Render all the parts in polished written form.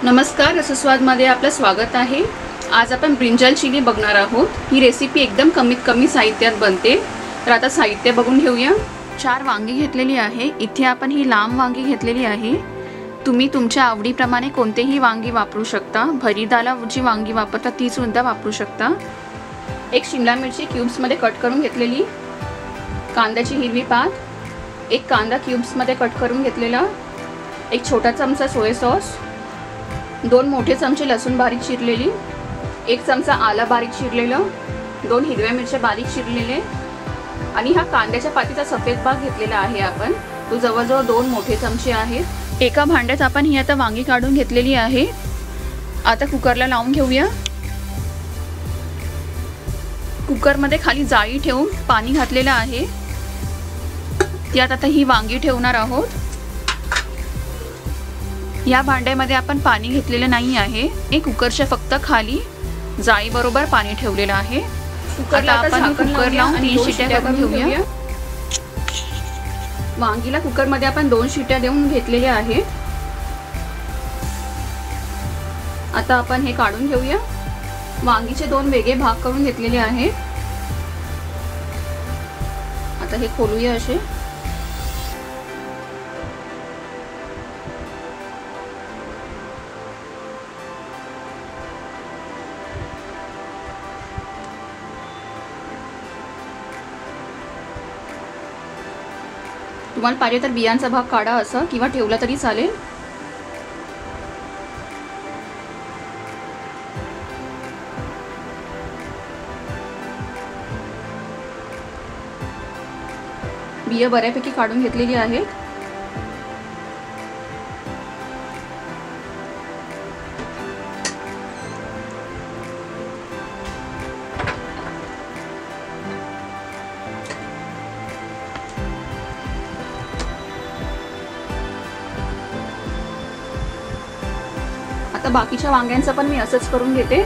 नमस्कार, रसस्वादमध्ये आपलं स्वागत आहे। आज आपण ब्रिंजल चिली बघणार आहोत। ही रेसिपी एकदम कमी साहित्यात बनते। तर आता साहित्य बघून घेऊया। 4 वांगी घेतलेली आहे। इथे आपण ही लांब वांगी घेतलेली आहे। तुम्ही तुमच्या आवडीप्रमाणे कोणतेही वांगी वापरू शकता। भरीदाला जी वांगी वापरता ती सुद्धा वापरू शकता। एक शिमला मिरची क्यूब्स मध्ये कट करून घेतलेली, कांद्याची हिरवी पात, एक कांदा क्यूब्स मध्ये कट करून घेतलेला, एक छोटा चमचा सोया सॉस, 2 मोठे चमचे लसूण बारीक चिरलेली, 1 चमचा आला बारीक चिरलेला, 2 हिरव्या मिरच्या बारीक चिरलेले आणि हा कांद्याच्या पातीचा सफेद भाग घेतलेला आहे आपण। तो जवळजवळ 2 मोठे चमचे आहेत। एका भांड्यात आपण ही आता वांगी काढून घेतलेली आहे। आता कुकरला लावून घेऊया। कुकरमध्ये खाली जाळी ठेवून पाणी घातलेलं आहे। त्यात आता ही वांगी ठेवणार आहोत। या भांड्यामध्ये आपण पाणी घेतलेलं नाही आहे। हे कुकरच्या फक्त खाली जाळी बरोबर पाणी ठेवलेलं आहे। कुकरला आपण कुकर लावून 3 शिट्या करून घेऊया। वांगीला कुकरमध्ये आपण 2 शिट्या देऊन घेतलेल्या आहेत। आता आपण हे काढून घेऊया। वांगीचे 2 वेगळे भाग करून घेतलेले आहेत। आता हे खोलूया असे। तुम्हाला पाहिजे तर बियांचा भाग काढा असं, किंवा ठेवला तरी चालेल। बिया बऱ्यापैकी काढून घेतलेली आहेत। आता बाकीच्या वांग्यांचं पण मी असंच करून घेते।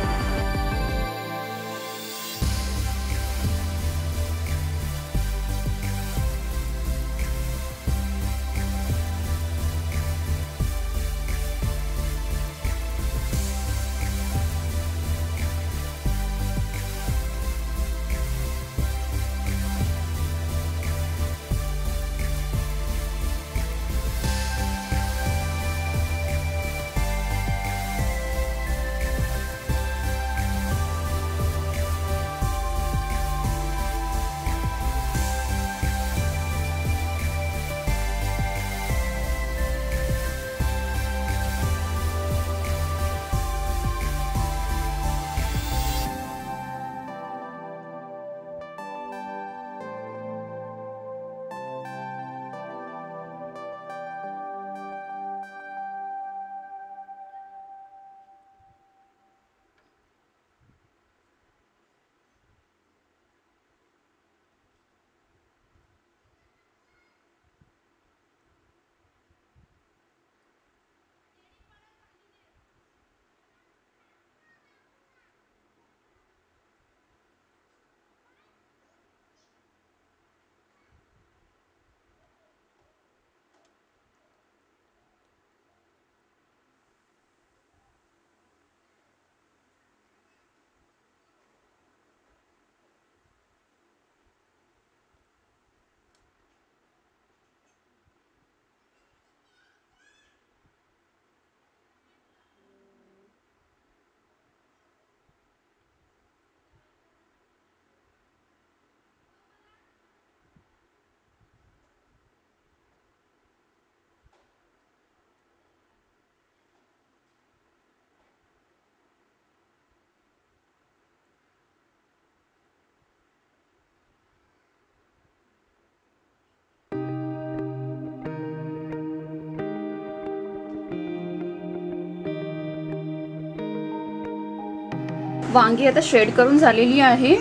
वांगी आता श्रेड करून झालेली आहे।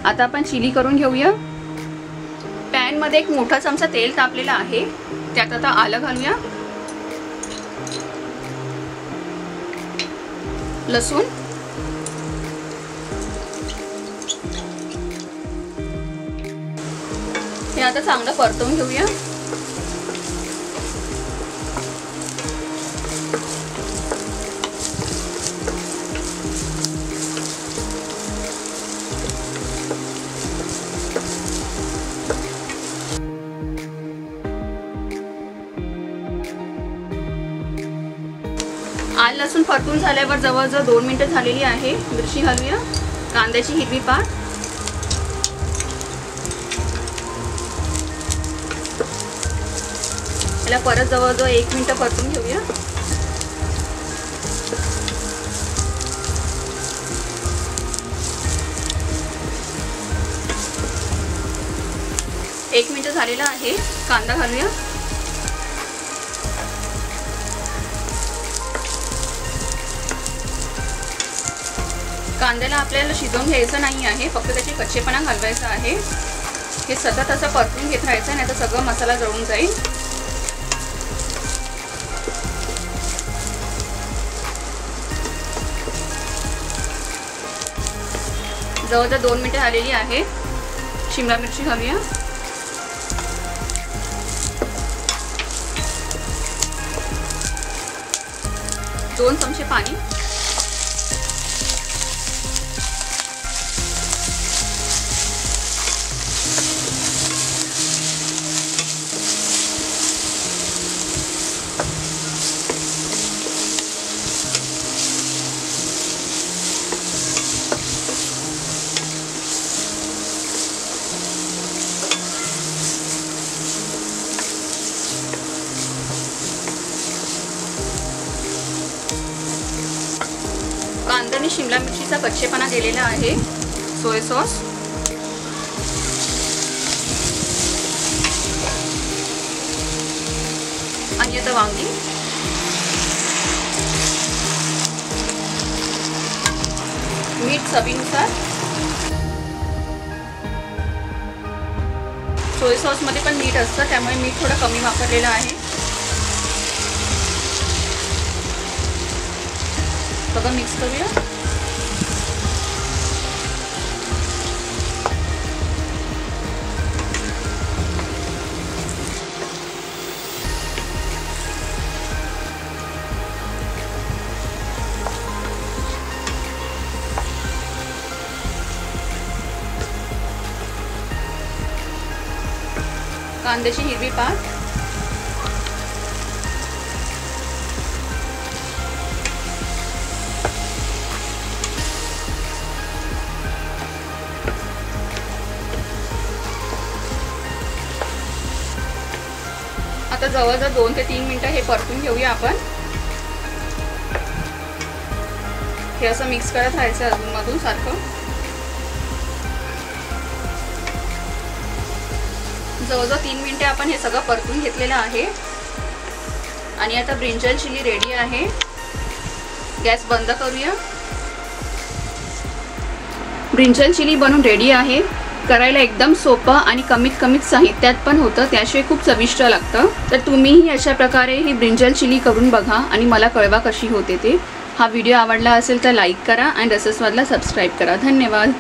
आता आपण चिली करून घेऊया। पॅन मध्ये 1 मोठा चमचा तेल तापलेला आहे। त्यात आता आलं घालूया, लसूण, हे आता चांगलं परतवून घेऊया। लसूण परतून झाल्यावर जवळजवळ 2 मिनिटं झालेली आहे. मिरची घालूया. कांद्याची हिरवी पात, याला परत जवळजवळ 1 मिनिट परतून घेऊया. एक मिनिट झालेला आहे. कांदा घालूया. कांद्याला आपल्याला शिजवून घ्यायचं नाही आहे, फक्त त्याची कच्चेपणा घालवायचा आहे. हे सतत असं परतून घेत राहायचं, नाही तर सगळं मसाला जळून जाईल. जवळजवळ 2 मिनिटं झालेली आहे. शिमला मिरची घालूया. दोन चमचे पाणी, कांदा आणि शिमला मिरचीचा कच्चेपणा गेलेला आहे. सोया सॉस, आणि आता वांगी, मीठ चवीनुसार. सोया सॉस मध्ये पण मीठ असतं, त्यामुळे मीठ थोडं कमी वापरलेलं आहे. सगळं मिक्स करूया. कांद्याची हिरवी पात, आता जवळजवळ 2 ते 3 मिनिटं हे परतून घेऊया आपण. हे असं मिक्स करत राहायचं अधूनमधून सारखं. जवळजवळ 3 मिनिटे आपण हे सगळं परतून घेतलेलं आहे. आणि आता ब्रिंजल चिली रेडी आहे. गॅस बंद करूया. ब्रिंजल चिली बनून रेडी आहे. करायला एकदम सोपं आणि कमीत साहित्यात पण होतं, त्याशिवाय खूप चविष्ट लागतं. तर तुम्हीही अशा प्रकारे ही ब्रिंजल चिली करून बघा आणि मला कळवा कशी होते ते. हा व्हिडिओ आवडला असेल तर लाईक करा आणि रसस्वादला सबस्क्राईब करा. धन्यवाद.